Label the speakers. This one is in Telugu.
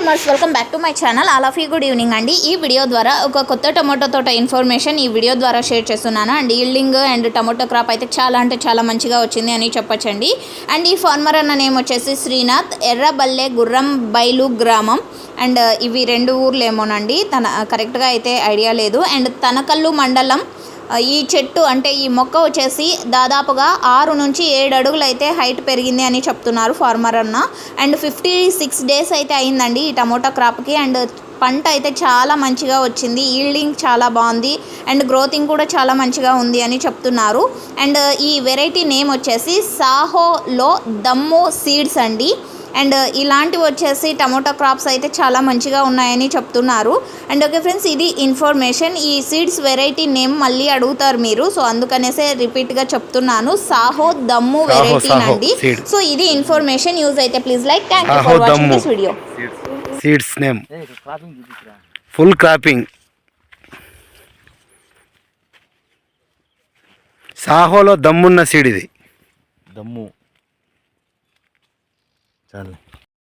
Speaker 1: Farmers welcome back to my channel. All of you good evening అండి. ఈ వీడియో ద్వారా ఒక కొత్త టొమాటో తోట ఇన్ఫర్మేషన్ ఈ వీడియో ద్వారా షేర్ చేస్తున్నాను and yielding and tomato crop అయితే చాలా అంటే చాలా మంచిగా వచ్చింది అని చెప్పొచ్చండి. అండ్ ఈ ఫార్మర్ అన్న నేమ్ వచ్చేసి శ్రీనాథ్, ఎర్రబల్లె గుర్రం బైలు గ్రామం. అండ్ ఇవి 2 ఊర్లు ఏమోనండి, కరెక్ట్గా అయితే ఐడియా లేదు. అండ్ తనకల్లు మండలం. ఈ చెట్టు అంటే ఈ మొక్క వచ్చేసి దాదాపుగా 6 నుంచి 7 అడుగులు అయితే హైట్ పెరిగింది అని చెప్తున్నారు ఫార్మర్ అన్న. అండ్ 56 డేస్ అయితే అయిందండి ఈ టమోటా క్రాప్కి. అండ్ పంట అయితే చాలా మంచిగా వచ్చింది, ఈల్డింగ్ చాలా బాగుంది అండ్ గ్రోతింగ్ కూడా చాలా మంచిగా ఉంది అని చెప్తున్నారు. అండ్ ఈ వెరైటీ నేమ్ వచ్చేసి సాహోలో దమ్ము సీడ్స్ అండి. అండ్ ఇలాంటివి వచ్చేసి టమోటా క్రాప్స్ అయితే చాలా మంచిగా ఉన్నాయని చెప్తున్నారు. అండ్ ఓకే ఫ్రెండ్స్, ఇది ఇన్ఫర్మేషన్. ఈ సీడ్స్ వెరైటీ నేమ్ మళ్ళీ అడుగుతారు మీరు, సో అందుకనేసే రిపీట్గా చెప్తున్నాను. సాహో దమ్ము వెరైటీ అండి. సో ఇది ఇన్ఫర్మేషన్. యూజ్ అయితే please like. Thank you for watching this video.
Speaker 2: Seeds name full cropping. సాహోలో దమ్మున్న సీడ్ ఇది.
Speaker 3: దమ్ము చాలు.